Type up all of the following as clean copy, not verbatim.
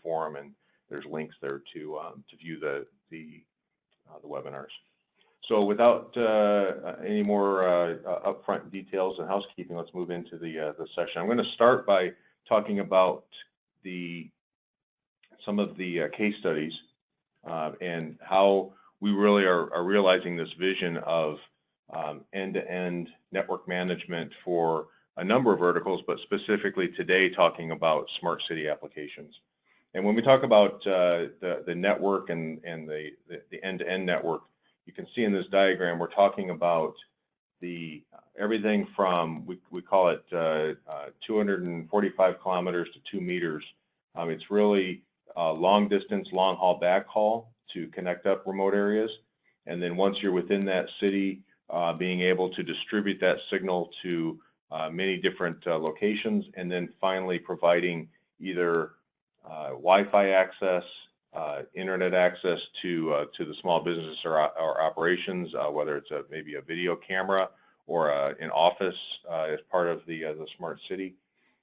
forum, and there's links there to view the webinars. So without any more upfront details and housekeeping, let's move into the session. I'm going to start by talking about some of the case studies and how we really are realizing this vision of end-to-end network management for a number of verticals, but specifically today talking about smart city applications. And when we talk about the network and the end-to-end network, you can see in this diagram we're talking about everything from, we call it 245 kilometers to 2 meters. It's really long distance, long haul, backhaul to connect up remote areas. And then once you're within that city, being able to distribute that signal to many different locations, and then finally providing either Wi-Fi access, internet access to the small business or operations, whether it's maybe a video camera or an office as part of the smart city.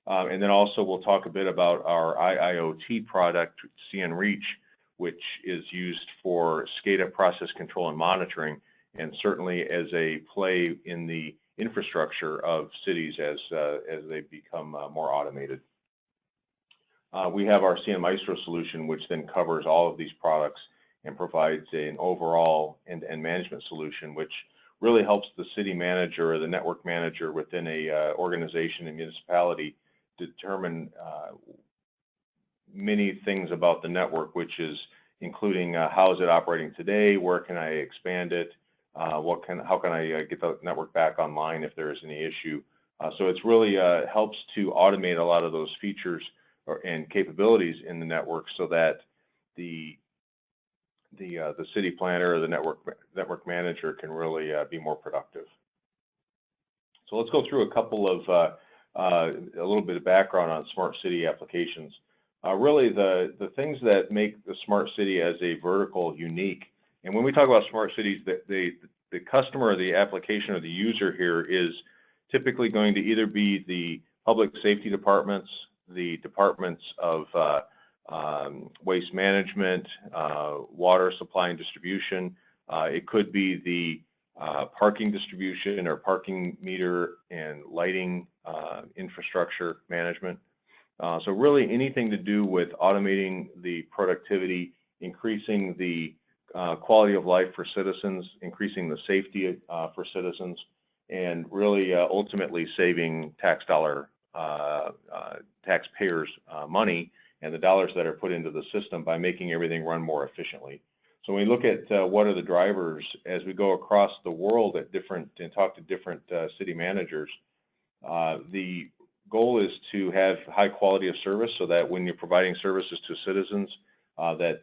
And then also we'll talk a bit about our IIoT product, cnReach, which is used for SCADA process control and monitoring, and certainly as a play in the infrastructure of cities as they become more automated. We have our cnMaestro solution, which then covers all of these products and provides an overall end-to-end management solution, which really helps the city manager or the network manager within a organization and municipality determine many things about the network, which is including how is it operating today, where can I expand it, how can I get the network back online if there is any issue. So it's really helps to automate a lot of those features and capabilities in the network so that the city planner or the network manager can really be more productive. So let's go through a couple of a little bit of background on smart city applications. Really the things that make the smart city as a vertical unique. And when we talk about smart cities, the customer or the application or the user here is typically going to either be the public safety departments, the departments of waste management, water supply and distribution. It could be the parking distribution or parking meter and lighting infrastructure management. So really anything to do with automating the productivity, increasing the quality of life for citizens, increasing the safety for citizens, and really ultimately saving taxpayers' money and the dollars that are put into the system by making everything run more efficiently. So when we look at what are the drivers as we go across the world at and talk to different city managers, the goal is to have high quality of service so that when you're providing services to citizens that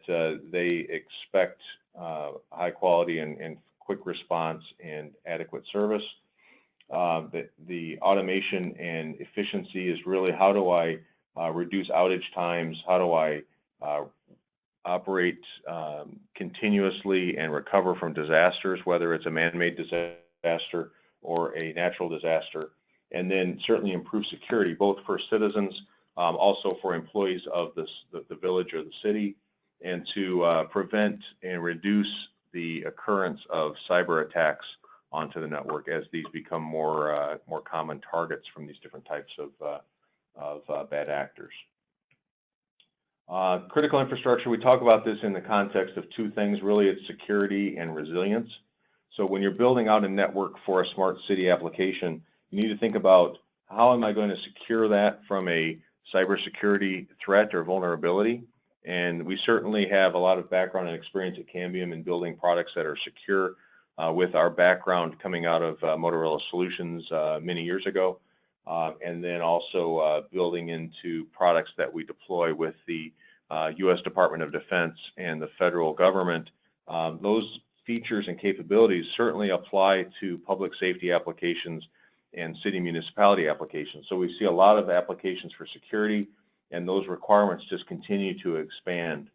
they expect high quality and quick response and adequate service. The automation and efficiency is really how do I reduce outage times, how do I operate continuously and recover from disasters, whether it's a man-made disaster or a natural disaster, and then certainly improve security both for citizens, also for employees of the village or the city, and to prevent and reduce the occurrence of cyber attacks onto the network as these become more common targets from these different types of bad actors. Critical infrastructure, we talk about this in the context of two things. Really, it's security and resilience. So when you're building out a network for a smart city application, you need to think about how am I going to secure that from a cybersecurity threat or vulnerability. And we certainly have a lot of background and experience at Cambium in building products that are secure with our background coming out of Motorola Solutions many years ago. And then also building into products that we deploy with the U.S. Department of Defense and the federal government. Those features and capabilities certainly apply to public safety applications and city municipality applications. So we see a lot of applications for security, and those requirements just continue to expand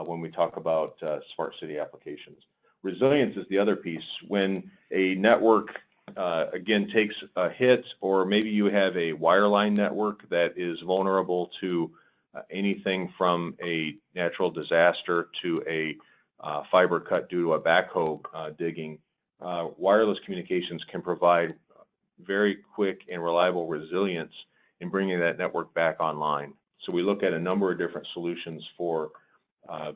when we talk about smart city applications. Resilience is the other piece. When a network again takes a hit, or maybe you have a wireline network that is vulnerable to anything from a natural disaster to a fiber cut due to a backhoe digging. Wireless communications can provide very quick and reliable resilience in bringing that network back online. So we look at a number of different solutions for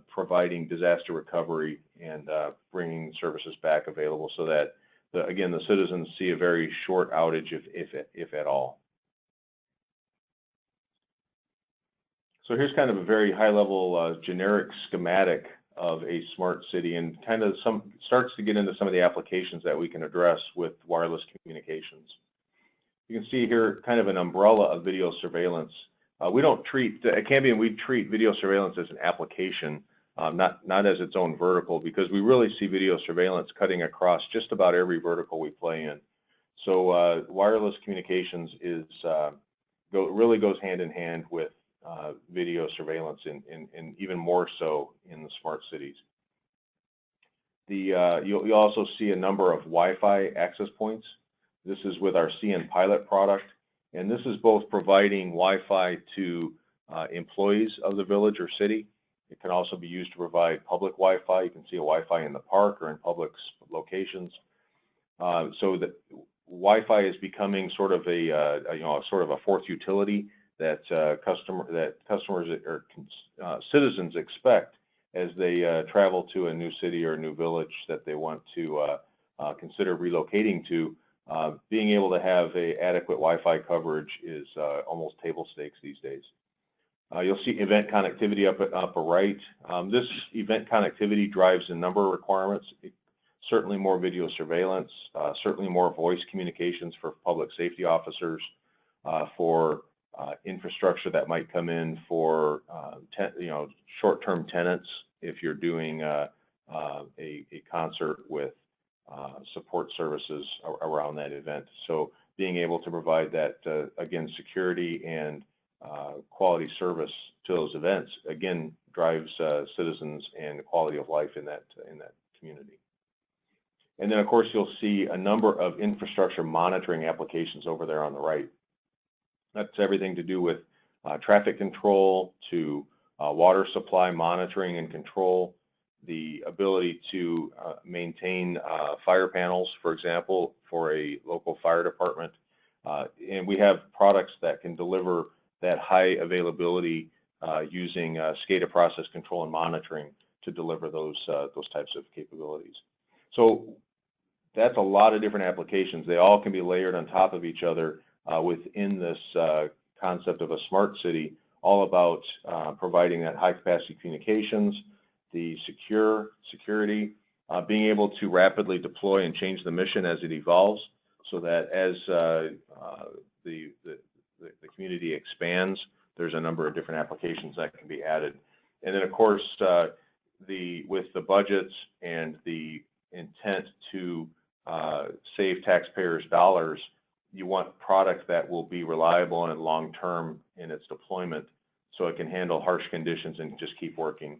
providing disaster recovery and bringing services back available so that, again, the citizens see a very short outage if at all. So here's kind of a very high-level generic schematic of a smart city, and kind of starts to get into some of the applications that we can address with wireless communications. You can see here kind of an umbrella of video surveillance. We don't treat, at Cambium, we treat video surveillance as an application, not as its own vertical, because we really see video surveillance cutting across just about every vertical we play in. So wireless communications really goes hand in hand with video surveillance, and even more so in the smart cities. You'll also see a number of Wi-Fi access points. This is with our cnPilot product, and this is both providing Wi-Fi to employees of the village or city. It can also be used to provide public Wi-Fi. You can see a Wi-Fi in the park or in public locations. So that Wi-Fi is becoming sort of a fourth utility that customers or citizens expect as they travel to a new city or a new village that they want to consider relocating to. Being able to have adequate Wi-Fi coverage is almost table stakes these days. You'll see event connectivity up upper right. This event connectivity drives a number of requirements. Certainly more video surveillance, certainly more voice communications for public safety officers, for infrastructure that might come in for short-term tenants if you're doing a concert with support services around that event. So being able to provide that, again, security and quality service to those events, again, drives citizens and the quality of life in that community. And then, of course, you'll see a number of infrastructure monitoring applications over there on the right. That's everything to do with traffic control to water supply monitoring and control, the ability to maintain fire panels, for example, for a local fire department. And we have products that can deliver that high availability using SCADA process control and monitoring to deliver those types of capabilities. So that's a lot of different applications. They all can be layered on top of each other within this concept of a smart city, all about providing that high capacity communications, the security, being able to rapidly deploy and change the mission as it evolves, so that as the community expands, there's a number of different applications that can be added. And then, of course, with the budgets and the intent to save taxpayers' dollars, you want product that will be reliable and long-term in its deployment, so it can handle harsh conditions and just keep working,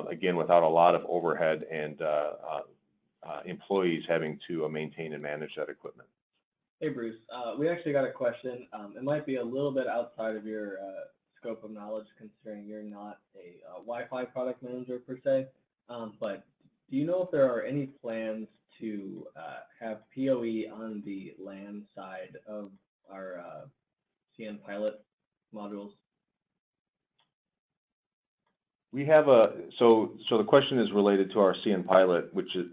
again, without a lot of overhead and employees having to maintain and manage that equipment. Hey, Bruce. We actually got a question. It might be a little bit outside of your scope of knowledge, considering you're not a Wi-Fi product manager per se, but do you know if there are any plans to have PoE on the LAN side of our cnPilot modules? We have so the question is related to our cnPilot, which is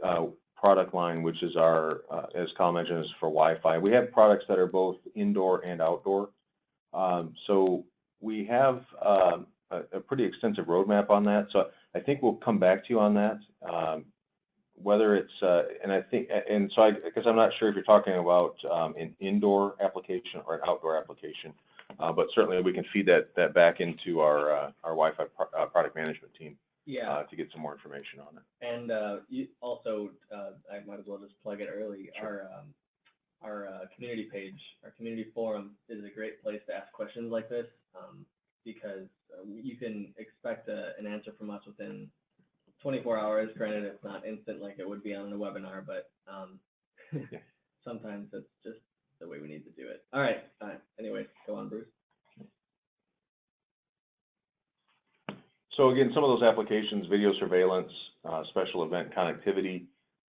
product line, which is our, as Kyle mentioned, is for Wi-Fi. We have products that are both indoor and outdoor. So we have a pretty extensive roadmap on that. So I think we'll come back to you on that. Whether it's, because I'm not sure if you're talking about an indoor application or an outdoor application, but certainly we can feed that back into our Wi-Fi product management team. Yeah. To get some more information on it. And you also, I might as well just plug it early. Sure. Our community page, our community forum, is a great place to ask questions like this, because you can expect an answer from us within 24 hours. Granted, it's not instant like it would be on a webinar, but yeah. Sometimes it's just the way we need to do it. All right. Anyway, go on, Bruce. So again, some of those applications: video surveillance, special event connectivity,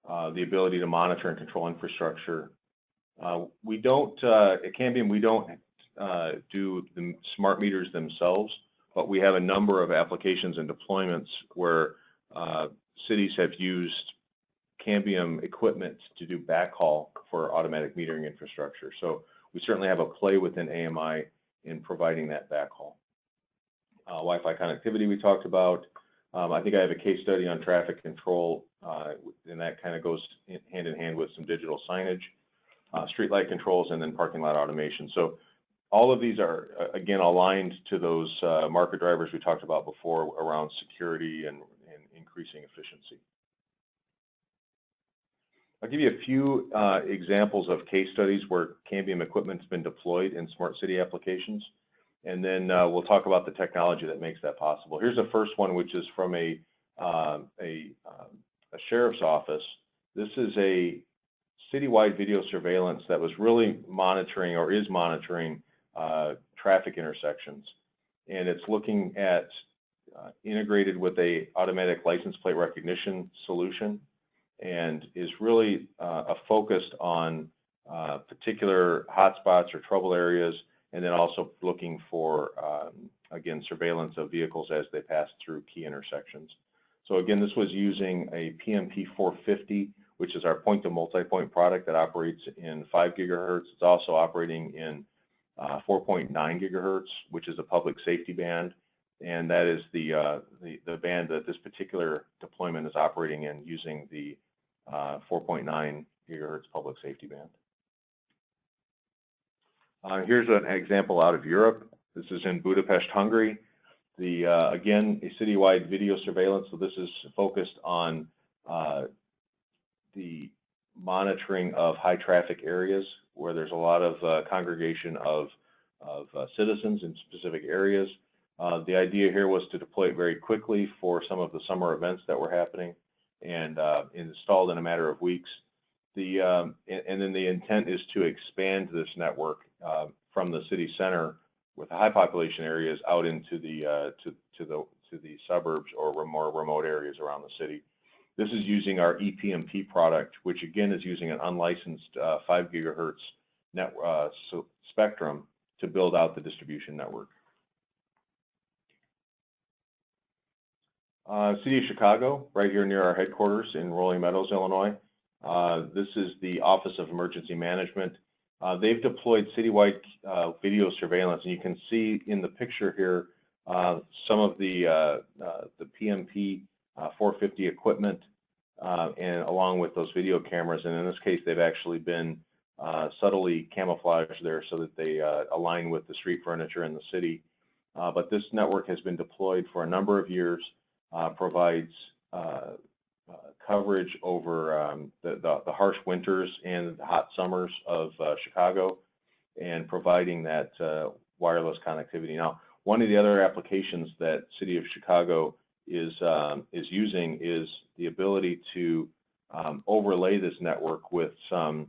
the ability to monitor and control infrastructure. We don't, at Cambium, we don't do the smart meters themselves, but we have a number of applications and deployments where cities have used Cambium equipment to do backhaul for automatic metering infrastructure. So we certainly have a play within AMI in providing that backhaul. Wi-Fi connectivity we talked about. I think I have a case study on traffic control, and that kind of goes hand in hand with some digital signage, streetlight controls, and then parking lot automation. So all of these are, again, aligned to those market drivers we talked about before around security and increasing efficiency. I'll give you a few examples of case studies where Cambium equipment's been deployed in smart city applications, and then we'll talk about the technology that makes that possible. Here's the first one, which is from a sheriff's office. This is a citywide video surveillance that was really monitoring, or is monitoring, traffic intersections, and it's looking at integrated with a automatic license plate recognition solution, and is really focused on particular hotspots or trouble areas, and then also looking for, again, surveillance of vehicles as they pass through key intersections. So again, this was using a PMP 450, which is our point-to-multipoint product that operates in 5 gigahertz. It's also operating in 4.9 gigahertz, which is a public safety band, and that is the band that this particular deployment is operating in, using the 4.9 gigahertz public safety band. Here's an example out of Europe. This is in Budapest, Hungary. Again, a citywide video surveillance. So this is focused on the monitoring of high traffic areas where there's a lot of congregation of citizens in specific areas. The idea here was to deploy it very quickly for some of the summer events that were happening, and installed in a matter of weeks. And then the intent is to expand this network from the city center with the high population areas out into the to the suburbs or more remote areas around the city. This is using our ePMP product, which again is using an unlicensed 5 gigahertz spectrum to build out the distribution network. City of Chicago, right here near our headquarters in Rolling Meadows, Illinois. This is the Office of Emergency Management. They've deployed citywide video surveillance, and you can see in the picture here some of the PMP 450 equipment, and along with those video cameras. And in this case, they've actually been subtly camouflaged there so that they align with the street furniture in the city. But this network has been deployed for a number of years, provides coverage over the harsh winters and the hot summers of Chicago, and providing that wireless connectivity. Now, one of the other applications that City of Chicago is using is the ability to overlay this network with some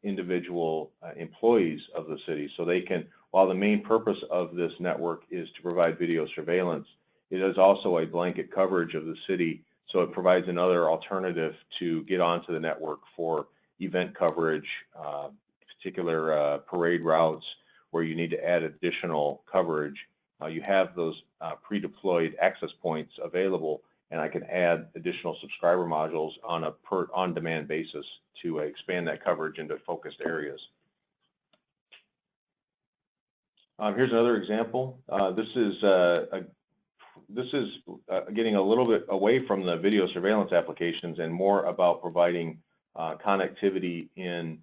individual employees of the city, so they can, while the main purpose of this network is to provide video surveillance, it is also a blanket coverage of the city, so it provides another alternative to get onto the network for event coverage, particular parade routes where you need to add additional coverage. You have those pre-deployed access points available, and I can add additional subscriber modules on a on-demand basis to expand that coverage into focused areas. Here's another example. This is getting a little bit away from the video surveillance applications and more about providing connectivity in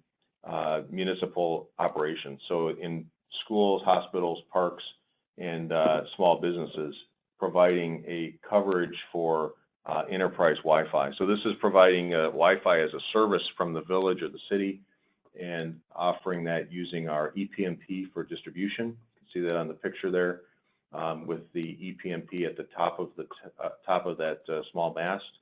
municipal operations. So in schools, hospitals, parks, and small businesses, providing a coverage for enterprise Wi-Fi. So this is providing Wi-Fi as a service from the village or the city, and offering that using our ePMP for distribution. You can see that on the picture there, with the ePMP at the top of that small mast.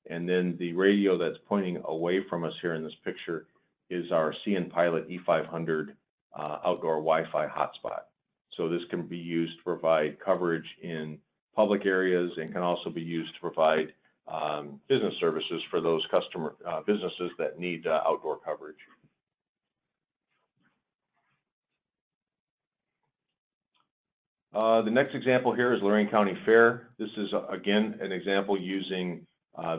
And then the radio that's pointing away from us here in this picture is our cnPilot E500 outdoor Wi-Fi hotspot. So this can be used to provide coverage in public areas and can also be used to provide business services for those businesses that need outdoor coverage. The next example here is Lorain County Fair. This is, again, an example using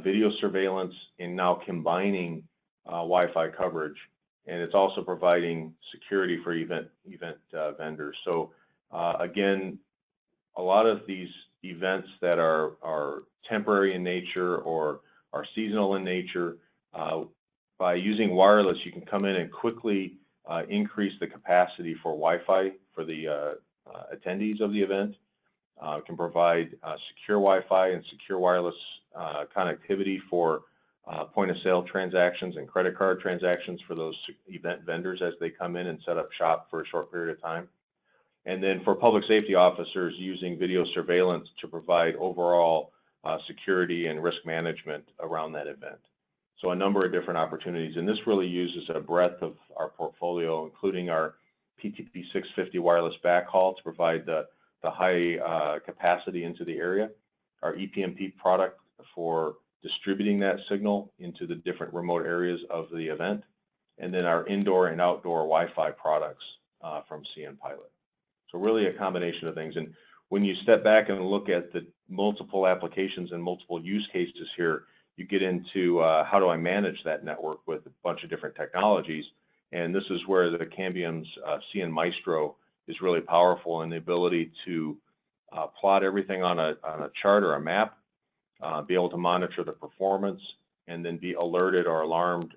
video surveillance and now combining Wi-Fi coverage. And it's also providing security for event vendors. So again, a lot of these events that are temporary in nature or are seasonal in nature, by using wireless, you can come in and quickly increase the capacity for Wi-Fi for the attendees of the event. Can provide secure Wi-Fi and secure wireless connectivity for point-of-sale transactions and credit card transactions for those event vendors as they come in and set up shop for a short period of time. And then for public safety officers, using video surveillance to provide overall security and risk management around that event. So a number of different opportunities, and this really uses a breadth of our portfolio, including our PTP 650 wireless backhaul to provide the high capacity into the area, our ePMP product for distributing that signal into the different remote areas of the event, and then our indoor and outdoor Wi-Fi products from cnPilot. So really a combination of things. And when you step back and look at the multiple applications and multiple use cases here, you get into how do I manage that network with a bunch of different technologies. And this is where the Cambium's cnMaestro is really powerful in the ability to plot everything on a chart or a map, be able to monitor the performance, and then be alerted or alarmed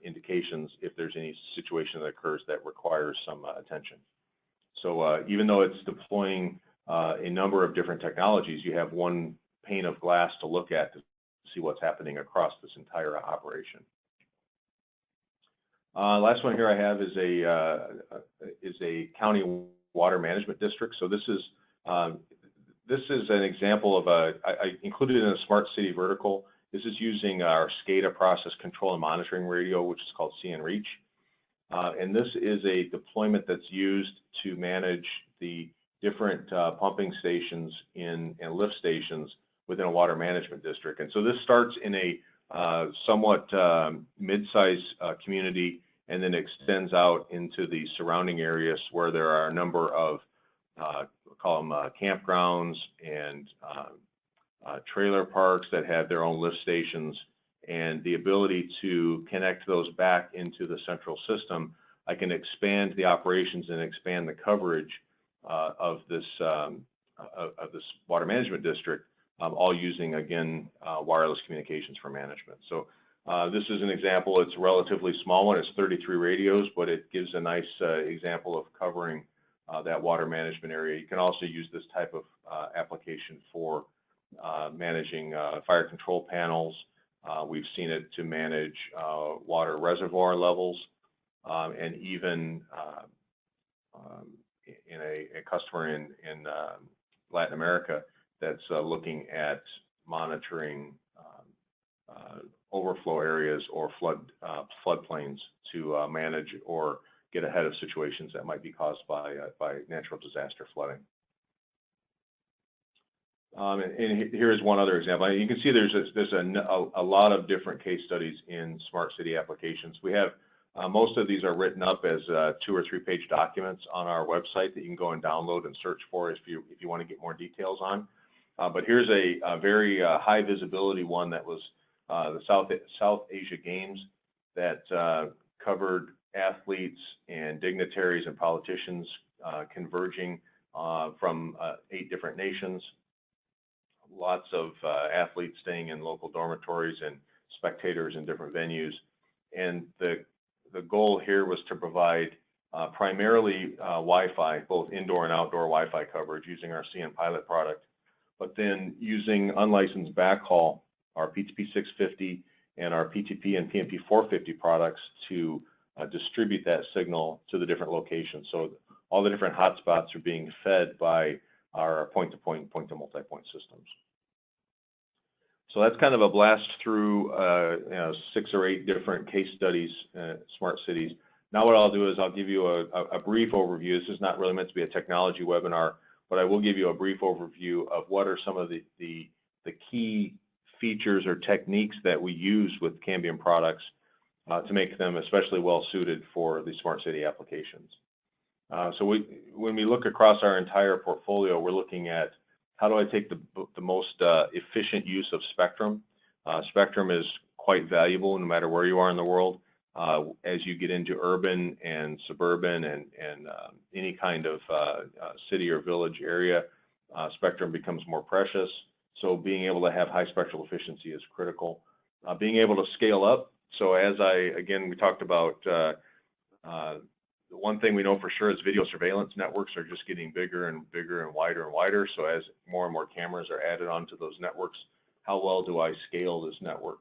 indications if there's any situation that occurs that requires some attention. So even though it's deploying a number of different technologies, you have one pane of glass to look at to see what's happening across this entire operation. Last one here I have is a county water management district. So this is an example of I included in a smart city vertical. This is using our SCADA process control and monitoring radio, which is called cnReach. And this is a deployment that's used to manage the different pumping stations and lift stations within a water management district. And so this starts in a somewhat mid-sized community and then extends out into the surrounding areas where there are a number of, we'll call them campgrounds and trailer parks that have their own lift stations, and the ability to connect those back into the central system. I can expand the operations and expand the coverage of this water management district, all using, again, wireless communications for management. So this is an example. It's a relatively small one. It's 33 radios, but it gives a nice example of covering that water management area. You can also use this type of application for managing fire control panels. We've seen it to manage water reservoir levels, and even in a customer in Latin America that's looking at monitoring overflow areas or floodplains to manage or get ahead of situations that might be caused by natural disaster flooding. And here's one other example. You can see there's a lot of different case studies in smart city applications. We have most of these are written up as 2 or 3 page documents on our website that you can go and download and search for if you want to get more details on. But here's a very high visibility one that was the South Asia Games that covered athletes and dignitaries and politicians converging from 8 different nations. Lots of athletes staying in local dormitories and spectators in different venues. And the goal here was to provide primarily Wi-Fi, both indoor and outdoor Wi-Fi coverage using our cnPilot product, but then using unlicensed backhaul, our PTP 650 and our PTP and PMP 450 products to distribute that signal to the different locations. So all the different hotspots are being fed by our point-to-point and point-to-multipoint systems. So that's kind of a blast through 6 or 8 different case studies, smart cities. Now what I'll do is I'll give you a brief overview. This is not really meant to be a technology webinar, but I will give you a brief overview of what are some of the key features or techniques that we use with Cambium products to make them especially well suited for the smart city applications. So when we look across our entire portfolio, we're looking at how do I take the most efficient use of spectrum. Spectrum is quite valuable no matter where you are in the world. As you get into urban and suburban and any kind of city or village area, spectrum becomes more precious. So being able to have high spectral efficiency is critical. Being able to scale up. So as we talked about the one thing we know for sure is video surveillance networks are just getting bigger and bigger and wider. So as more and more cameras are added onto those networks, how well do I scale this network?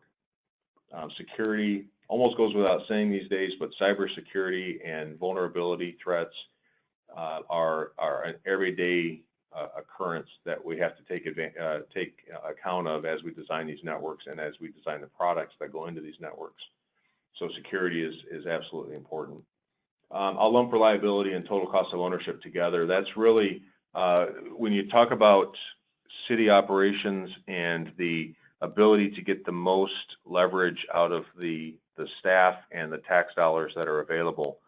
Security almost goes without saying these days, but cybersecurity and vulnerability threats are an everyday occurrence that we have to take account of as we design these networks and as we design the products that go into these networks. So security is absolutely important. I'll lump reliability and total cost of ownership together. That's really, when you talk about city operations and the ability to get the most leverage out of the staff and the tax dollars that are available,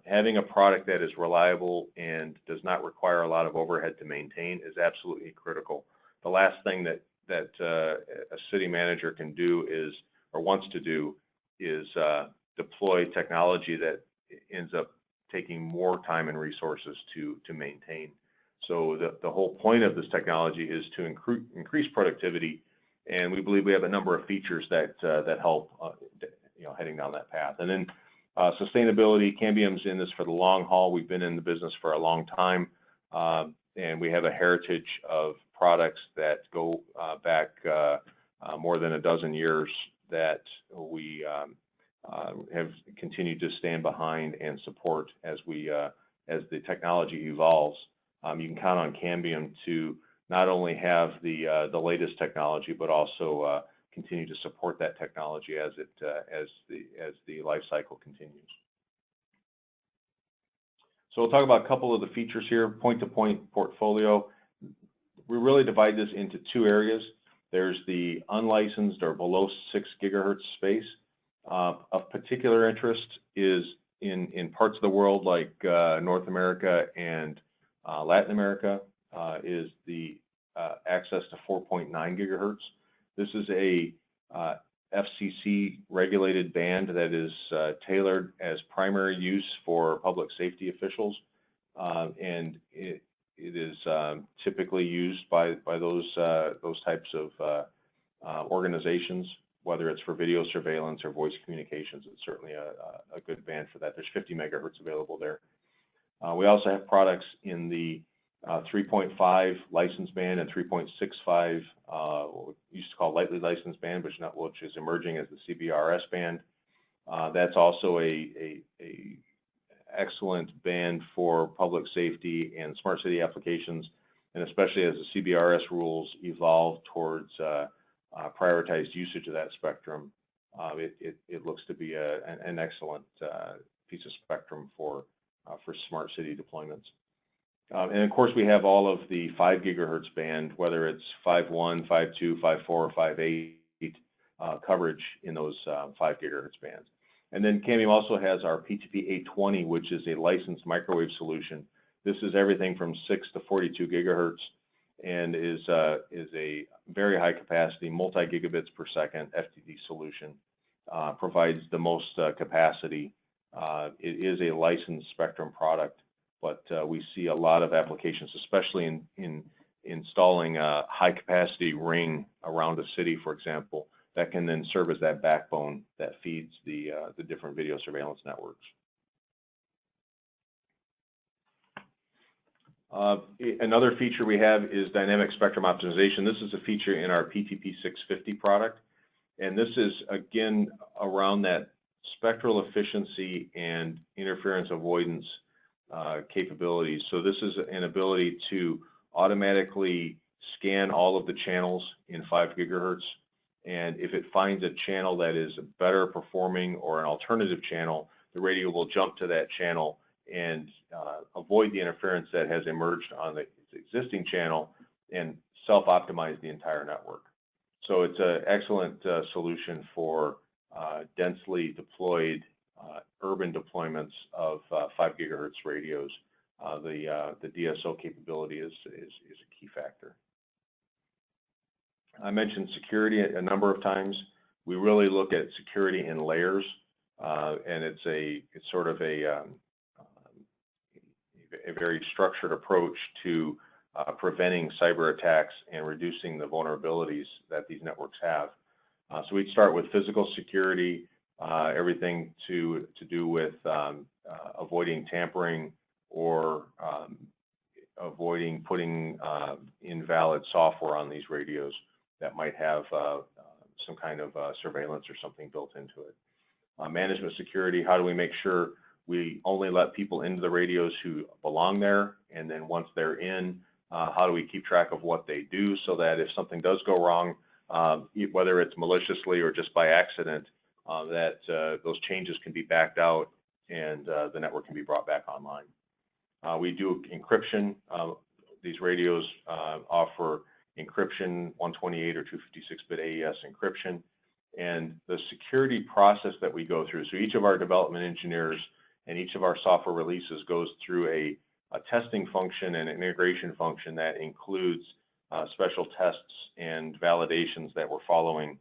having a product that is reliable and does not require a lot of overhead to maintain is absolutely critical. The last thing that a city manager can do is, or wants to do, is deploy technology that ends up taking more time and resources to maintain. So the whole point of this technology is to increase productivity, and we believe we have a number of features that help heading down that path. And then sustainability, Cambium's in this for the long haul. We've been in the business for a long time, and we have a heritage of products that go back more than a dozen years that we have continued to stand behind and support as the technology evolves. You can count on Cambium to not only have the latest technology, but also continue to support that technology as the life cycle continues. So we'll talk about a couple of the features here. Point-to-point portfolio. We really divide this into two areas. There's the unlicensed or below 6 gigahertz space. Of particular interest is in parts of the world like North America and Latin America is the access to 4.9 gigahertz. This is a FCC regulated band that is tailored as primary use for public safety officials, and it is typically used by those types of organizations, whether it's for video surveillance or voice communications. It's certainly a good band for that. There's 50 megahertz available there. We also have products in the 3.5 license band and 3.65 what we used to call lightly licensed band, which is emerging as the CBRS band. That's also a excellent band for public safety and smart city applications, and especially as the CBRS rules evolve towards prioritized usage of that spectrum, it looks to be an excellent piece of spectrum for smart city deployments. And of course, we have all of the 5 gigahertz band, whether it's 5.1, 5.2, 5.4, or 5.8 coverage in those 5 gigahertz bands. And then Cambium also has our PTP 820, which is a licensed microwave solution. This is everything from 6 to 42 gigahertz and is a very high capacity, multi-gigabits per second FTD solution. Provides the most capacity. It is a licensed spectrum product, but we see a lot of applications, especially in installing a high-capacity ring around a city, for example, that can then serve as that backbone that feeds the different video surveillance networks. Another feature we have is dynamic spectrum optimization. This is a feature in our PTP 650 product, and this is, again, around that spectral efficiency and interference avoidance capabilities. So this is an ability to automatically scan all of the channels in 5 gigahertz, and if it finds a channel that is better performing or an alternative channel, the radio will jump to that channel and avoid the interference that has emerged on the existing channel and self-optimize the entire network. So it's an excellent solution for densely deployed urban deployments of 5 gigahertz radios. The DSO capability is a key factor. I mentioned security a number of times. We really look at security in layers, and it's sort of a very structured approach to preventing cyber attacks and reducing the vulnerabilities that these networks have. So we'd start with physical security, everything to do with avoiding tampering or avoiding putting invalid software on these radios that might have some kind of surveillance or something built into it. Management security, how do we make sure we only let people into the radios who belong there, and then once they're in, how do we keep track of what they do so that if something does go wrong, whether it's maliciously or just by accident, that those changes can be backed out and the network can be brought back online. We do encryption. These radios offer encryption, 128 or 256-bit AES encryption, and the security process that we go through. So each of our development engineers and each of our software releases goes through a testing function and an integration function that includes special tests and validations that we're following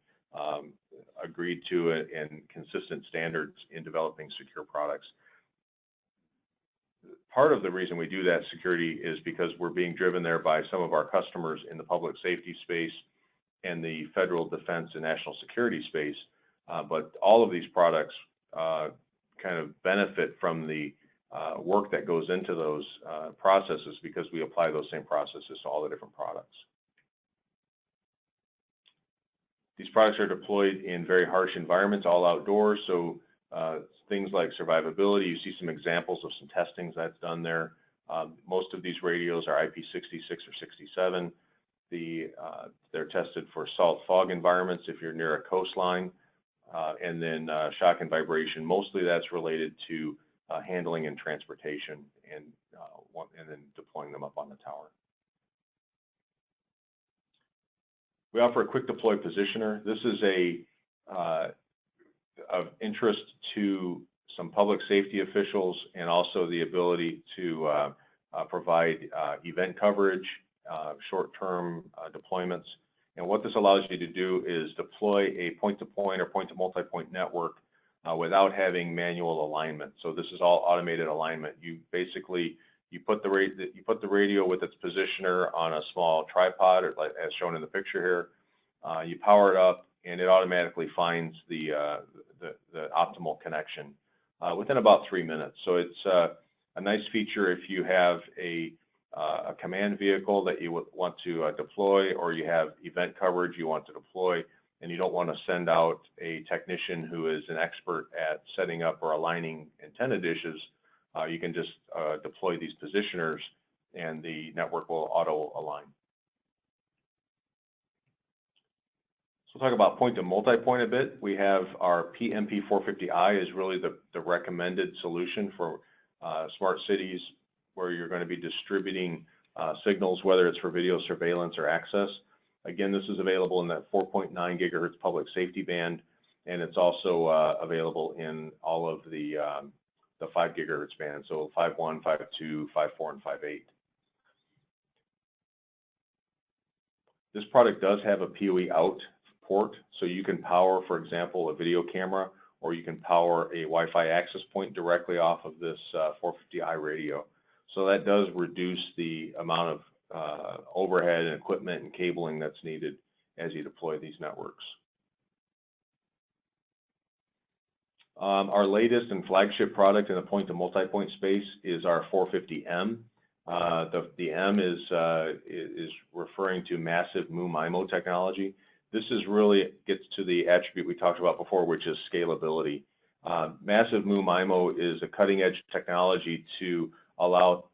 agreed to and consistent standards in developing secure products. Part of the reason we do that security is because we're being driven there by some of our customers in the public safety space and the federal defense and national security space. But all of these products kind of benefit from the work that goes into those processes because we apply those same processes to all the different products. These products are deployed in very harsh environments, all outdoors, so things like survivability, you see some examples of some testings that's done there. Most of these radios are IP66 or 67. They're tested for salt fog environments if you're near a coastline, and then shock and vibration. Mostly that's related to handling and transportation and then deploying them up on the tower. We offer a quick deploy positioner. This is of interest to some public safety officials and also the ability to provide event coverage, short-term deployments. And what this allows you to do is deploy a point-to-point or point-to-multipoint network without having manual alignment. So this is all automated alignment. You basically put the radio with its positioner on a small tripod, or like as shown in the picture here. You power it up, and it automatically finds the optimal connection within about 3 minutes. So it's a nice feature if you have a command vehicle that you would want to deploy, or you have event coverage you want to deploy, and you don't want to send out a technician who is an expert at setting up or aligning antenna dishes. You can just deploy these positioners, and the network will auto-align. So we'll talk about point-to-multipoint a bit. We have our ePMP 450i is really the recommended solution for smart cities where you're going to be distributing signals, whether it's for video surveillance or access. Again, this is available in that 4.9 gigahertz public safety band, and it's also available in all of the 5 gigahertz band, so 5.1, 5.2, 5.4, and 5.8. This product does have a PoE out port, so you can power, for example, a video camera, or you can power a Wi-Fi access point directly off of this 450i radio. So that does reduce the amount of overhead and equipment and cabling that's needed as you deploy these networks. Our latest and flagship product in the point-to-multipoint space is our 450M. The M is referring to massive MU-MIMO technology. This is really gets to the attribute we talked about before, which is scalability. Massive MU-MIMO is a cutting-edge technology to allow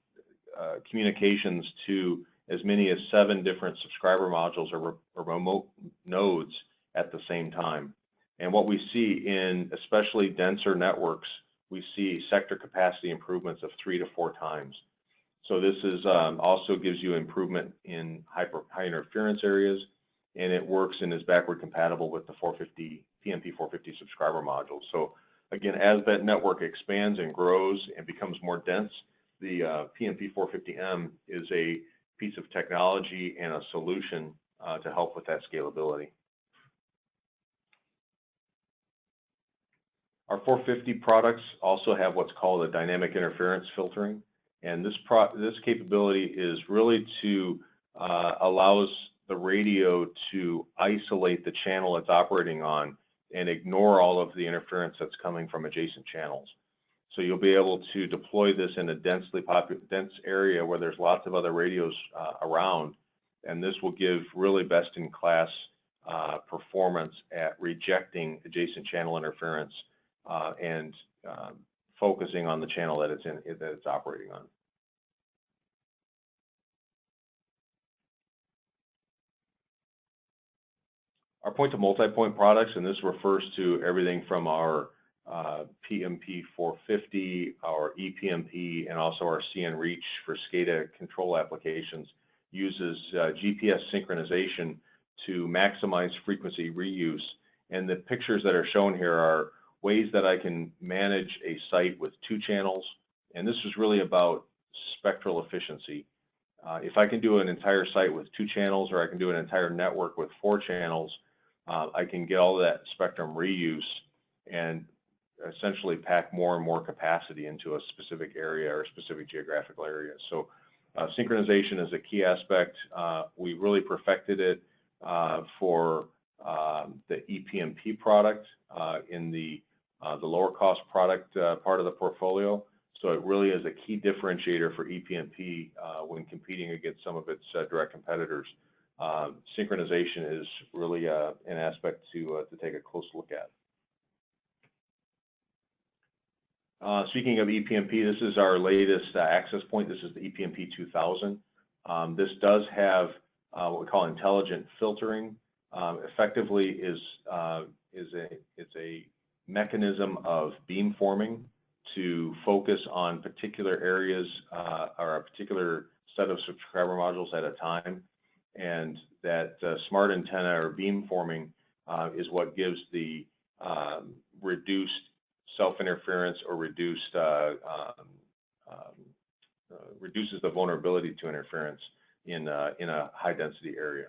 communications to as many as 7 different subscriber modules or remote nodes at the same time. And what we see in especially denser networks, we see sector capacity improvements of 3 to 4 times. So this is also gives you improvement in high interference areas, and it works and is backward compatible with the PMP 450 subscriber module. So again, as that network expands and grows and becomes more dense, the PMP 450M is a piece of technology and a solution to help with that scalability. Our 450 products also have what's called a dynamic interference filtering, and this capability is really to allows the radio to isolate the channel it's operating on and ignore all of the interference that's coming from adjacent channels. So you'll be able to deploy this in a dense area where there's lots of other radios around, and this will give really best-in-class performance at rejecting adjacent channel interference and focusing on the channel that it's operating on. Our point-to-multipoint products, and this refers to everything from our PMP 450, our ePMP, and also our cnReach for SCADA control applications, uses GPS synchronization to maximize frequency reuse. And the pictures that are shown here are ways that I can manage a site with 2 channels, and this is really about spectral efficiency. If I can do an entire site with 2 channels, or I can do an entire network with 4 channels, I can get all of that spectrum reuse and essentially pack more and more capacity into a specific area or a specific geographical area. So synchronization is a key aspect. We really perfected it for the ePMP product in the lower cost product part of the portfolio. So it really is a key differentiator for ePMP when competing against some of its direct competitors. Synchronization is really an aspect to take a close look at. Speaking of ePMP, this is our latest access point. This is the ePMP 2000. This does have what we call intelligent filtering. Effectively, it's a mechanism of beamforming to focus on particular areas or a particular set of subscriber modules at a time. And that smart antenna or beamforming is what gives the reduced self-interference or reduces the vulnerability to interference in a high-density area.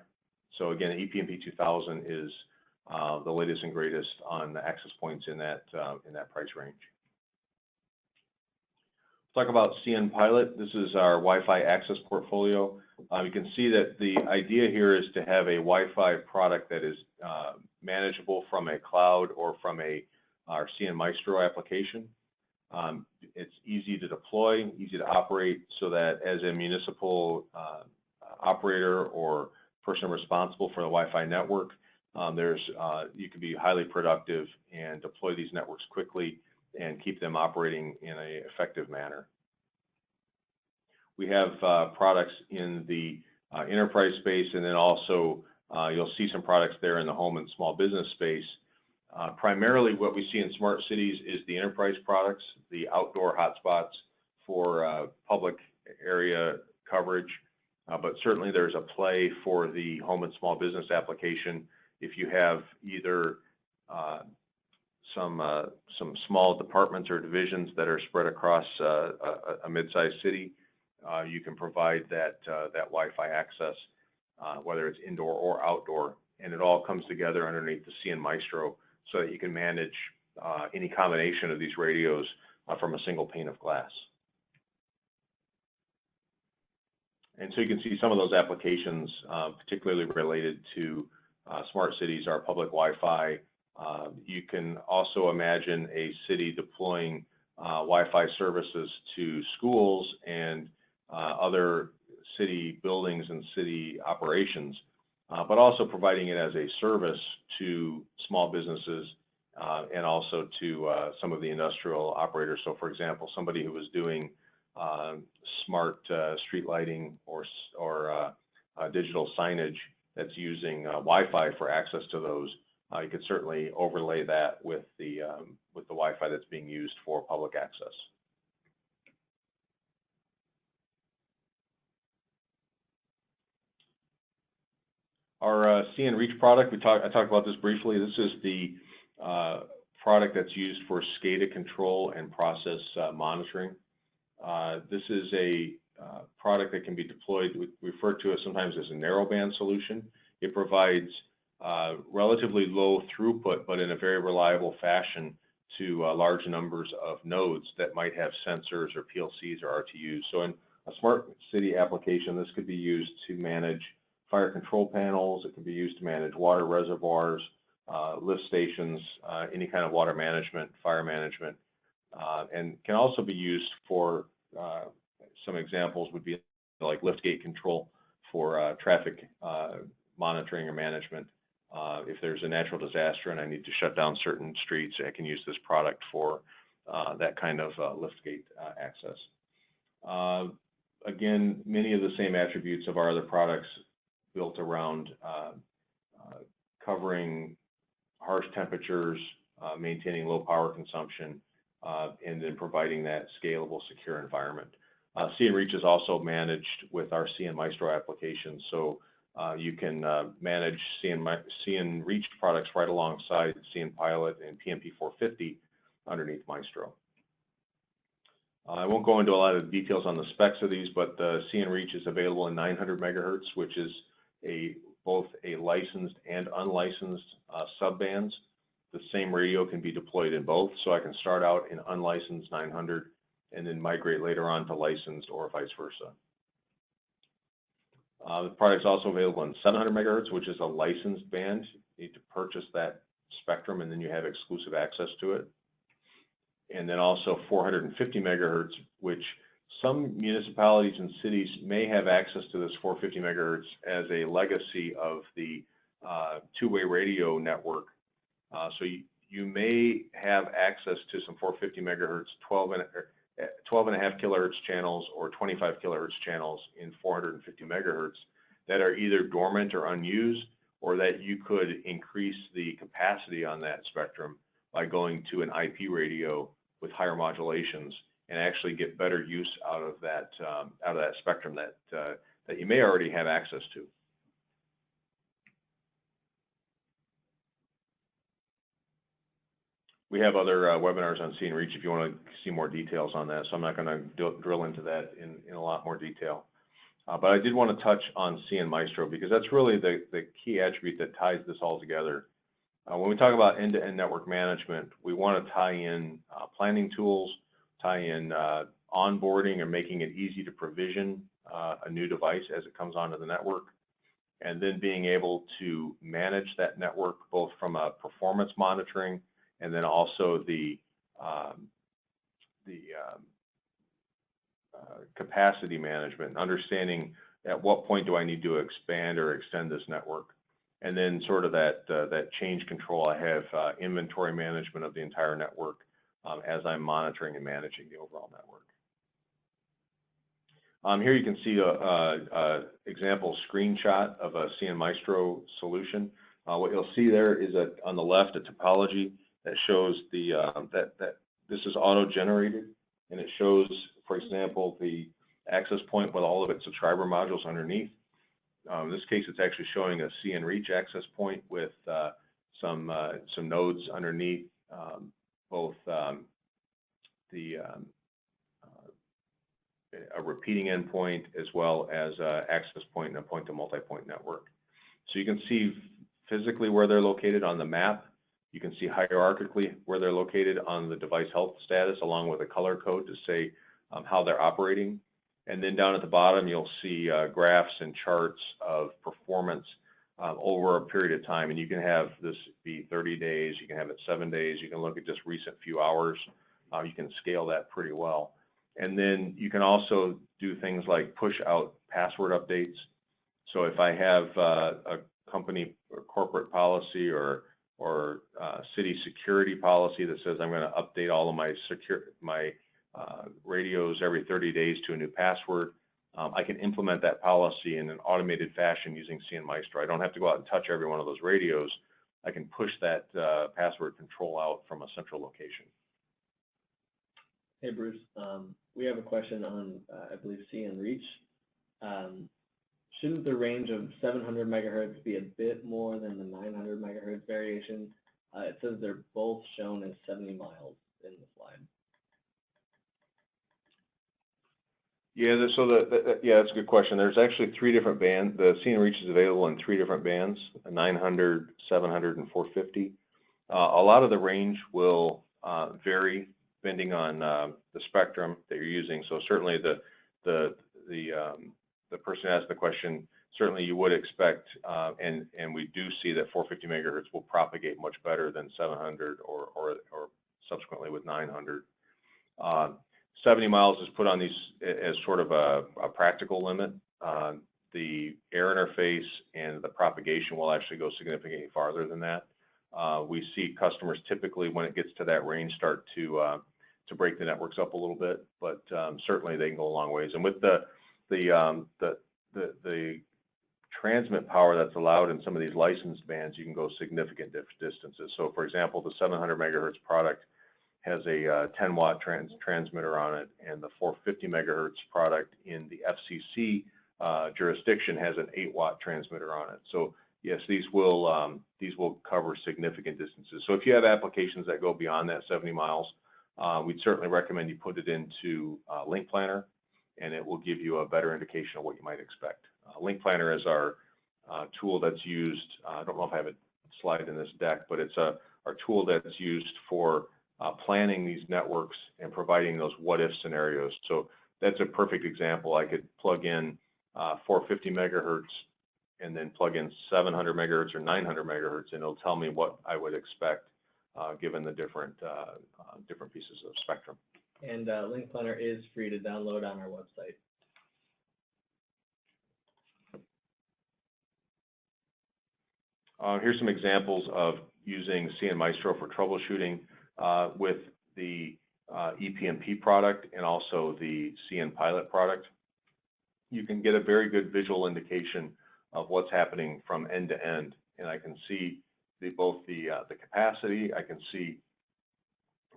So again, ePMP 2000 is the latest and greatest on the access points in that price range. Talk about cnPilot. This is our Wi-Fi access portfolio. You can see that the idea here is to have a Wi-Fi product that is manageable from a cloud or from our cnMaestro application. It's easy to deploy, easy to operate, so that as a municipal operator or person responsible for the Wi-Fi network, you can be highly productive and deploy these networks quickly and keep them operating in an effective manner. We have products in the enterprise space, and then also you'll see some products there in the home and small business space. Primarily what we see in smart cities is the enterprise products, the outdoor hotspots for public area coverage, but certainly there's a play for the home and small business application if you have either some small departments or divisions that are spread across a mid-sized city. You can provide that Wi-Fi access, whether it's indoor or outdoor, and it all comes together underneath the cnMaestro so that you can manage any combination of these radios from a single pane of glass. And so you can see some of those applications, particularly related to smart cities, are public Wi-Fi. You can also imagine a city deploying Wi-Fi services to schools and other city buildings and city operations, but also providing it as a service to small businesses and also to some of the industrial operators. So for example, somebody who was doing smart street lighting or digital signage that's using Wi-Fi for access to those, you could certainly overlay that with the Wi-Fi that's being used for public access. Our cnReach product, I talked about this briefly. This is the product that's used for SCADA control and process monitoring. This is a product that can be deployed, we refer to it sometimes as a narrowband solution. It provides relatively low throughput, but in a very reliable fashion to large numbers of nodes that might have sensors or PLCs or RTUs. So in a smart city application, this could be used to manage fire control panels. It can be used to manage water reservoirs, lift stations, any kind of water management, fire management, and can also be used for some examples would be like liftgate control for traffic monitoring or management. If there's a natural disaster and I need to shut down certain streets, I can use this product for that kind of liftgate access. Again, many of the same attributes of our other products built around covering harsh temperatures, maintaining low power consumption, and then providing that scalable, secure environment. cnReach is also managed with our cnMaestro application, so you can manage cnReach products right alongside cnPilot and PTP 450 underneath Maestro. I won't go into a lot of details on the specs of these, but the cnReach is available in 900 megahertz, which is both a licensed and unlicensed subbands. The same radio can be deployed in both, so I can start out in unlicensed 900 and then migrate later on to licensed or vice versa. The product is also available in 700 megahertz, which is a licensed band. You need to purchase that spectrum and then you have exclusive access to it. And then also 450 megahertz, which some municipalities and cities may have access to this 450 megahertz as a legacy of the two-way radio network. So you may have access to some 450 megahertz 12 and a half kilohertz channels or 25 kilohertz channels in 450 megahertz that are either dormant or unused, or that you could increase the capacity on that spectrum by going to an IP radio with higher modulations and actually get better use out of that spectrum that you may already have access to. We have other webinars on cnReach if you want to see more details on that, so I'm not going to drill into that in a lot more detail. But I did want to touch on cnMaestro because that's really the key attribute that ties this all together. When we talk about end-to-end network management, we want to tie in planning tools, tie in onboarding and making it easy to provision a new device as it comes onto the network, and then being able to manage that network both from a performance monitoring and then also the capacity management, understanding at what point do I need to expand or extend this network, and then sort of that change control. I have inventory management of the entire network as I'm monitoring and managing the overall network. Here you can see a example screenshot of a cnMaestro solution. What you'll see there is on the left a topology that shows that this is auto-generated, and it shows, for example, the access point with all of its subscriber modules underneath. In this case, it's actually showing a cnReach access point with some nodes underneath, both a repeating endpoint as well as access point and a point-to-multipoint network. So you can see physically where they're located on the map. You can see hierarchically where they're located on the device health status, along with a color code to say how they're operating. And then down at the bottom, you'll see graphs and charts of performance over a period of time. And you can have this be 30 days, you can have it 7 days, you can look at just recent few hours. You can scale that pretty well. And then you can also do things like push out password updates. So if I have a company or corporate policy or city security policy that says I'm going to update all of my radios every 30 days to a new password, I can implement that policy in an automated fashion using cnMaestro. I don't have to go out and touch every one of those radios. I can push that password control out from a central location. Hey Bruce, we have a question on, I believe, cnReach. shouldn't the range of 700 megahertz be a bit more than the 900 megahertz variation? It says they're both shown as 70 miles in the slide. Yeah, so yeah, that's a good question. There's actually 3 different bands. The cnReach is available in 3 different bands: 900, 700, and 450. A lot of the range will vary depending on the spectrum that you're using. So certainly the person asking the question, certainly you would expect, and we do see that 450 megahertz will propagate much better than 700 or subsequently with 900. 70 miles is put on these as sort of a practical limit. The air interface and the propagation will actually go significantly farther than that. We see customers typically, when it gets to that range, start to break the networks up a little bit, but certainly they can go a long ways. And with the transmit power that's allowed in some of these licensed bands, you can go significant distances. So, for example, the 700 megahertz product has a 10-watt transmitter on it, and the 450 megahertz product in the FCC jurisdiction has an 8-watt transmitter on it. So yes, these will cover significant distances. So if you have applications that go beyond that 70 miles, we'd certainly recommend you put it into Link Planner, and it will give you a better indication of what you might expect. Link Planner is our tool that's used. I don't know if I have a slide in this deck, but it's our tool that's used for planning these networks and providing those what-if scenarios. So that's a perfect example. I could plug in 450 megahertz and then plug in 700 megahertz or 900 megahertz, and it'll tell me what I would expect given the different pieces of spectrum. And Link Planner is free to download on our website. Here's some examples of using cnMaestro for troubleshooting with the ePMP product and also the cnPilot product. You can get a very good visual indication of what's happening from end to end, and I can see both the capacity. I can see,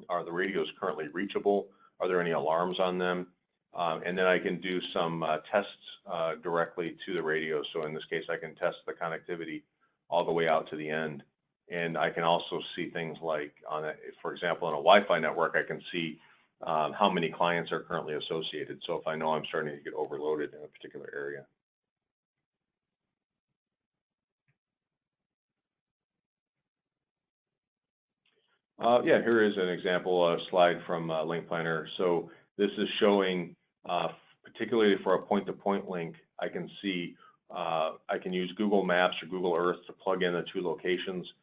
are the radios currently reachable? Are there any alarms on them? And then I can do some tests directly to the radio. So in this case, I can test the connectivity all the way out to the end. And I can also see things like, for example, on a Wi-Fi network, I can see how many clients are currently associated. So if I know I'm starting to get overloaded in a particular area. Yeah, here is an example slide from Link Planner. So this is showing, particularly for a point-to-point link, I can see, I can use Google Maps or Google Earth to plug in the 2 locations.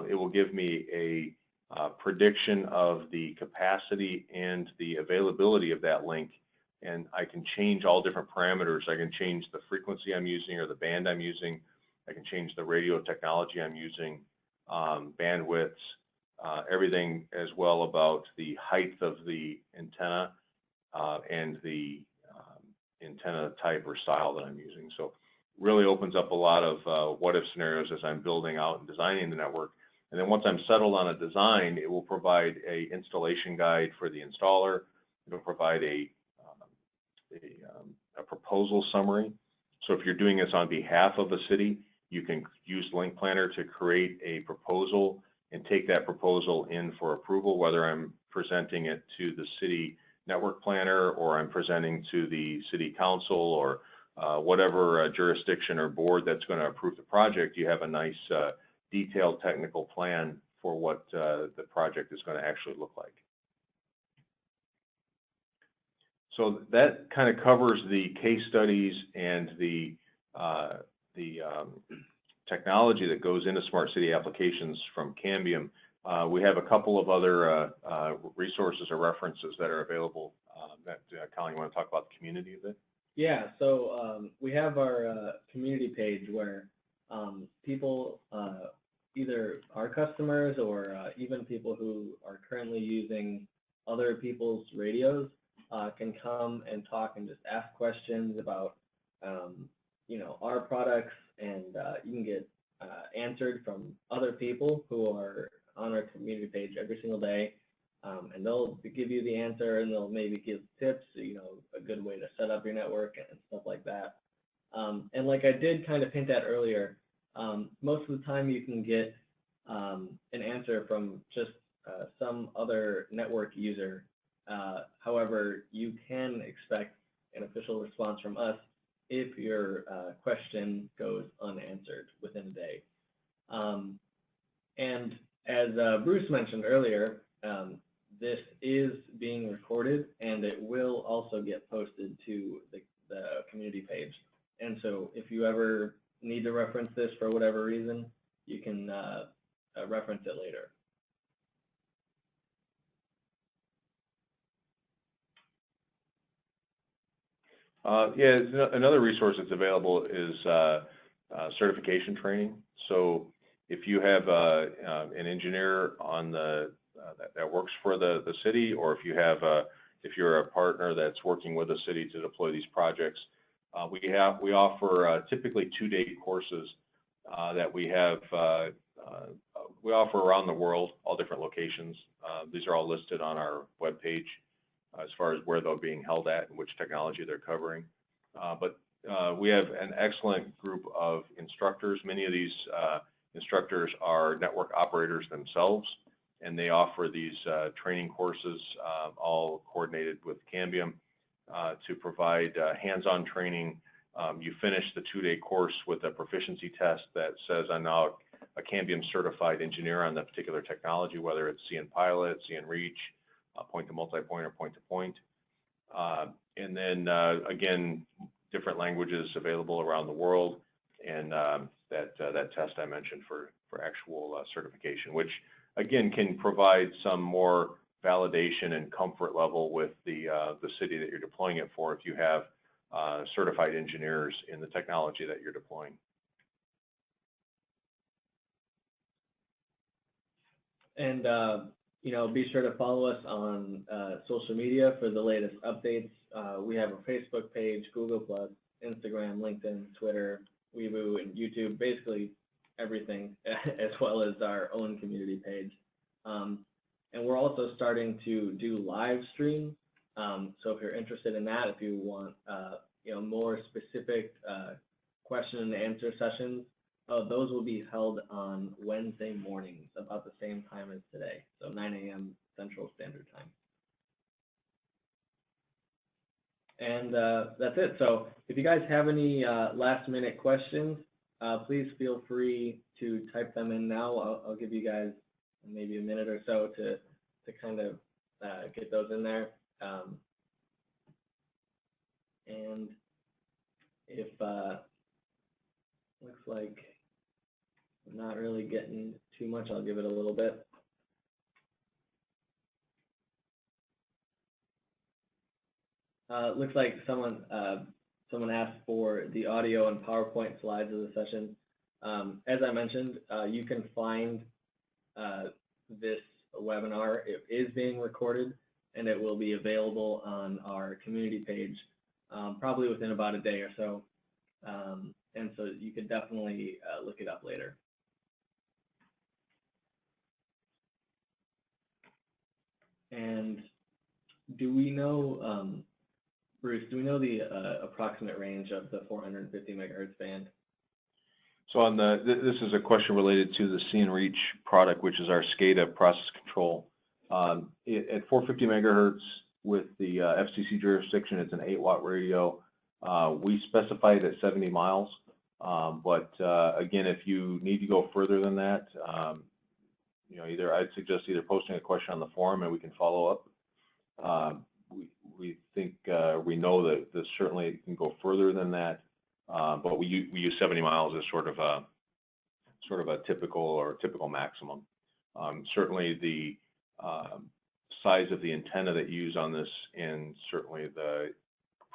It will give me a prediction of the capacity and the availability of that link, and I can change all different parameters. I can change the frequency I'm using or the band I'm using. I can change the radio technology I'm using, bandwidths, everything as well about the height of the antenna and the antenna type or style that I'm using. So really opens up a lot of what-if scenarios as I'm building out and designing the network. And then once I'm settled on a design, it will provide a installation guide for the installer. It will provide a proposal summary. So if you're doing this on behalf of a city, you can use Link Planner to create a proposal and take that proposal in for approval, whether I'm presenting it to the city network planner or I'm presenting to the city council or whatever jurisdiction or board that's going to approve the project. You have a nice detailed technical plan for what the project is going to actually look like. So that kind of covers the case studies and the technology that goes into smart city applications from Cambium. We have a couple of other resources or references that are available. Colin, you want to talk about the community a bit? Yeah, so we have our community page where people, either our customers or even people who are currently using other people's radios, can come and talk and just ask questions about, you know, our products, and you can get answered from other people who are on our community page every single day, and they'll give you the answer, and they'll maybe give tips, you know, a good way to set up your network and stuff like that. And like I did kind of hint at earlier, most of the time you can get an answer from just some other network user. However, you can expect an official response from us if your question goes unanswered within a day. And as Bruce mentioned earlier, this is being recorded, and it will also get posted to the community page. And so if you ever need to reference this for whatever reason, you can reference it later. Yeah, another resource that's available is certification training. So if you have an engineer on that works for the city, or if you have if you're a partner that's working with the city to deploy these projects, we offer typically 2-day courses that we offer around the world, all different locations. These are all listed on our webpage as far as where they're being held at and which technology they're covering. But we have an excellent group of instructors. Many of these instructors are network operators themselves, and they offer these training courses, all coordinated with Cambium, to provide hands-on training. You finish the 2-day course with a proficiency test that says I'm now a Cambium certified engineer on that particular technology, whether it's cnPilot, cnReach, point-to-multipoint, or point-to-point. And then, again, different languages available around the world, and that test I mentioned for actual certification, which, again, can provide some more validation and comfort level with the city that you're deploying it for if you have certified engineers in the technology that you're deploying. And you know, be sure to follow us on social media for the latest updates. We have a Facebook page, Google+, Instagram, LinkedIn, Twitter, Weibo, and YouTube, basically everything, as well as our own community page. And we're also starting to do live stream. So if you're interested in that, if you want you know, more specific question and answer sessions, those will be held on Wednesday mornings about the same time as today, so 9 a.m. Central Standard Time. And that's it. So if you guys have any last-minute questions, please feel free to type them in now. I'll give you guys maybe a minute or so to kind of get those in there. And if looks like I'm not really getting too much, I'll give it a little bit. Looks like someone asked for the audio and PowerPoint slides of the session. As I mentioned, you can find this webinar. It is being recorded, and it will be available on our community page probably within about a day or so. And so you can definitely look it up later. And do we know, Bruce, do we know the approximate range of the 450 megahertz band? So on this is a question related to the cnReach product, which is our SCADA process control. At 450 megahertz with the FCC jurisdiction, it's an 8-watt radio. We specified at 70 miles, but again, if you need to go further than that, you know, I'd suggest either posting a question on the forum and we can follow up. We think we know that this certainly can go further than that, but we use 70 miles as sort of a typical maximum. Certainly the size of the antenna that you use on this, and certainly the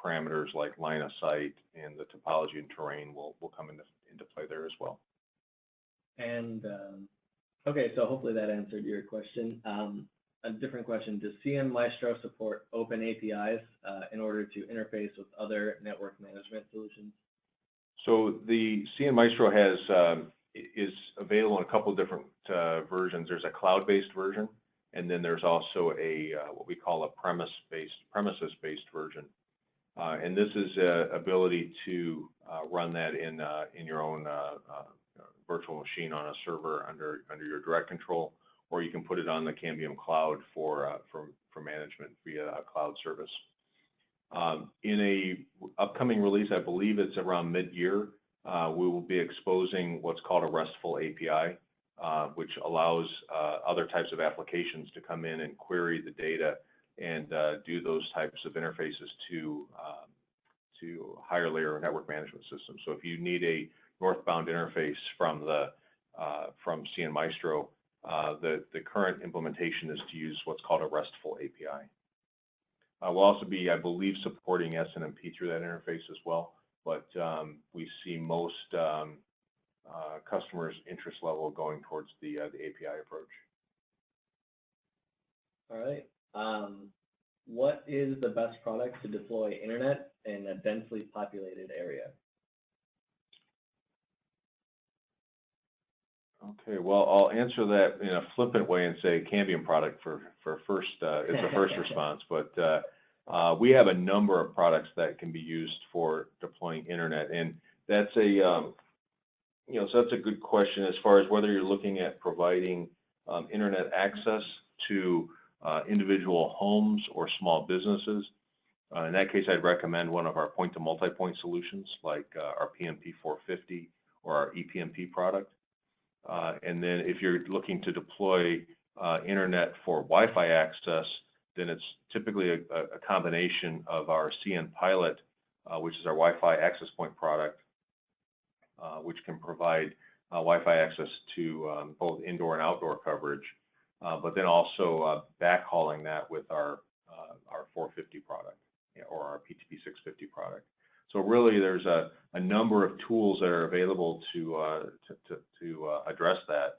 parameters like line of sight and the topology and terrain will come into play there as well. And okay, so hopefully that answered your question. A different question, does cnMaestro support open APIs in order to interface with other network management solutions? So the cnMaestro is available in a couple of different versions. There's a cloud-based version, and then there's also a what we call a premises-based version. And this is ability to run that in your own virtual machine on a server under your direct control, or you can put it on the Cambium cloud for management via a cloud service. In a upcoming release, I believe it's around mid-year, we will be exposing what's called a RESTful API, which allows other types of applications to come in and query the data and do those types of interfaces to higher layer network management systems. So if you need a northbound interface from cnMaestro, the current implementation is to use what's called a RESTful API. We'll also be, I believe, supporting cnMP through that interface as well, but we see most customers' interest level going towards the API approach. All right. What is the best product to deploy internet in a densely populated area? Okay, well, I'll answer that in a flippant way and say Cambium product for first, it's the first response, but we have a number of products that can be used for deploying internet, and that's a, so that's a good question as far as whether you're looking at providing internet access to individual homes or small businesses. In that case, I'd recommend one of our point-to-multipoint solutions like our PMP 450 or our ePMP product. And then if you're looking to deploy internet for Wi-Fi access, then it's typically a combination of our cnPilot, which is our Wi-Fi access point product, which can provide Wi-Fi access to both indoor and outdoor coverage, but then also backhauling that with our 450 product or our PTP 650 product. So really, there's a number of tools that are available to address that.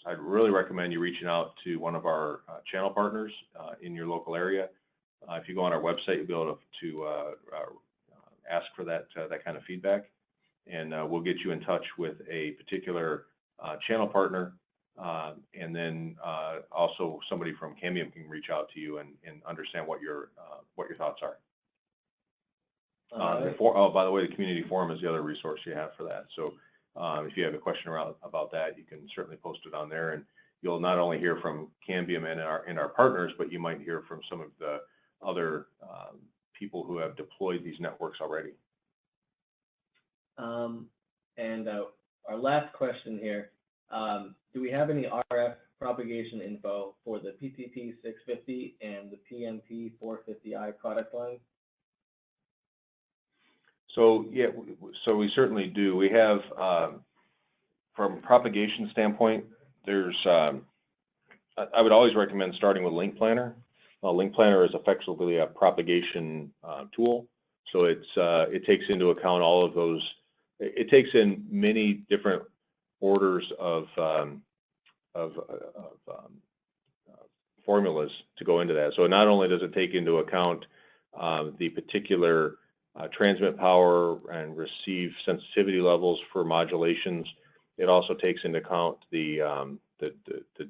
I'd really recommend you reaching out to one of our channel partners in your local area. If you go on our website, you'll be able to ask for that kind of feedback, and we'll get you in touch with a particular channel partner, and then also somebody from Cambium can reach out to you and understand what your thoughts are. Right. Oh, by the way, the community forum is the other resource you have for that. So if you have a question about that, you can certainly post it on there, and you'll not only hear from Cambium and our partners, but you might hear from some of the other people who have deployed these networks already. And our last question here, do we have any RF propagation info for the PTP 650 and the PMP 450i product lines? So yeah, so we certainly do. We have, from a propagation standpoint, there's, I would always recommend starting with Link Planner. Link Planner is effectively a propagation tool. So it takes into account all of those. It takes in many different orders of formulas to go into that. So not only does it take into account the particular transmit power and receive sensitivity levels for modulations, it also takes into account the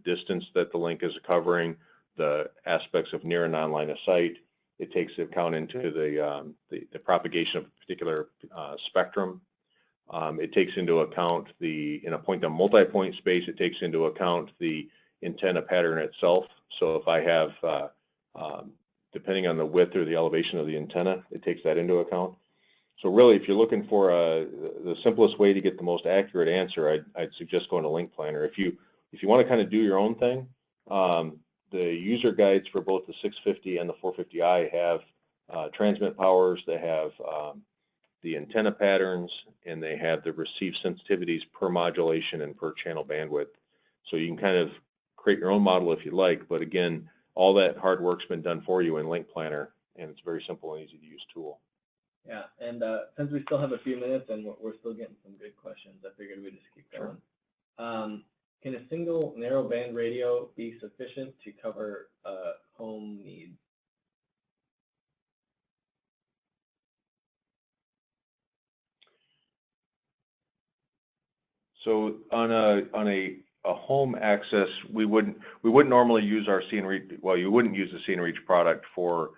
distance that the link is covering, the aspects of near and non-line of sight. It takes account into the propagation of a particular spectrum. It takes into account in a point-to-multipoint space, it takes into account the antenna pattern itself. So if I have depending on the width or the elevation of the antenna, it takes that into account. So really, if you're looking for the simplest way to get the most accurate answer, I'd suggest going to Link Planner. If you want to kind of do your own thing, the user guides for both the 650 and the 450i have transmit powers, they have the antenna patterns, and they have the receive sensitivities per modulation and per channel bandwidth. So you can kind of create your own model if you like, but again, all that hard work's been done for you in Link Planner, and it's a very simple and easy to use tool. Yeah, and since we still have a few minutes and we're still getting some good questions, I figured we'd just keep going. Sure. Can a single narrowband radio be sufficient to cover home needs? So on a home access, we wouldn't normally use our cnReach. Well, you wouldn't use the cnReach product for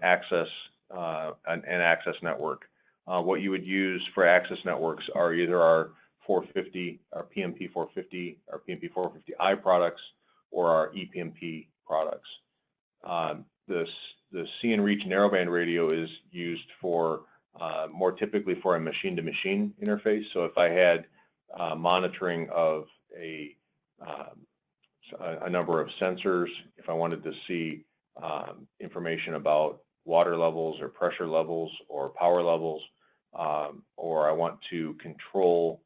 access an access network. What you would use for access networks are either our 450, our PMP 450, our PMP 450i products, or our ePMP products. The cnReach narrowband radio is used for more typically for a machine-to-machine interface. So if I had monitoring of a number of sensors, if I wanted to see information about water levels or pressure levels or power levels, or I want to control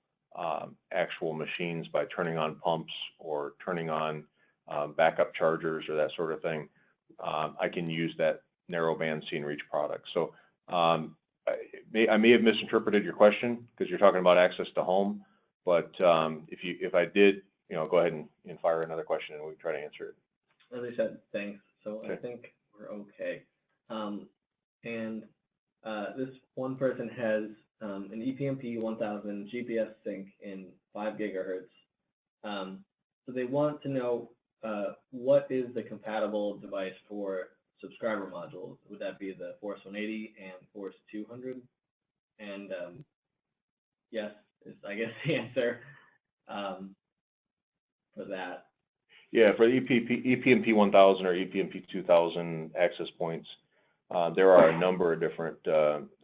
actual machines by turning on pumps or turning on backup chargers or that sort of thing, I can use that narrowband cnReach product. So I may have misinterpreted your question because you're talking about access to home, but if I did, go ahead and fire another question and we try to answer it. As I said, thanks. So Okay. I think we're okay. This one person has an ePMP 1000 GPS sync in 5 gigahertz. So they want to know what is the compatible device for subscriber modules. Would that be the Force 180 and Force 200? And yes is, I guess, the answer for that. Yeah, for the ePMP 1000 or ePMP 2000 access points, there are a number of different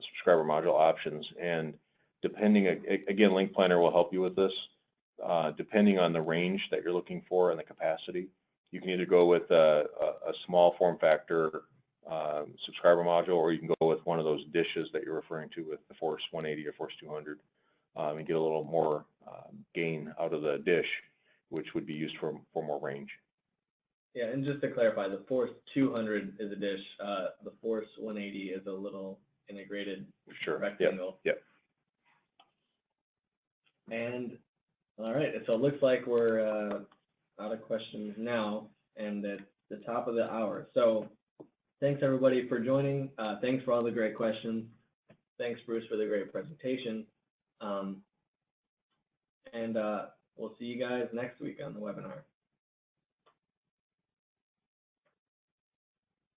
subscriber module options, and depending, again, Link Planner will help you with this. Depending on the range that you're looking for and the capacity, you can either go with a small form factor subscriber module, or you can go with one of those dishes that you're referring to with the Force 180 or Force 200 and get a little more gain out of the dish, which would be used for more range. Yeah, and just to clarify, the Force 200 is a dish. The Force 180 is a little integrated rectangle. Yep. And all right, so it looks like we're out of questions now, and at the top of the hour. So thanks everybody for joining. Thanks for all the great questions. Thanks, Bruce, for the great presentation. And we'll see you guys next week on the webinar.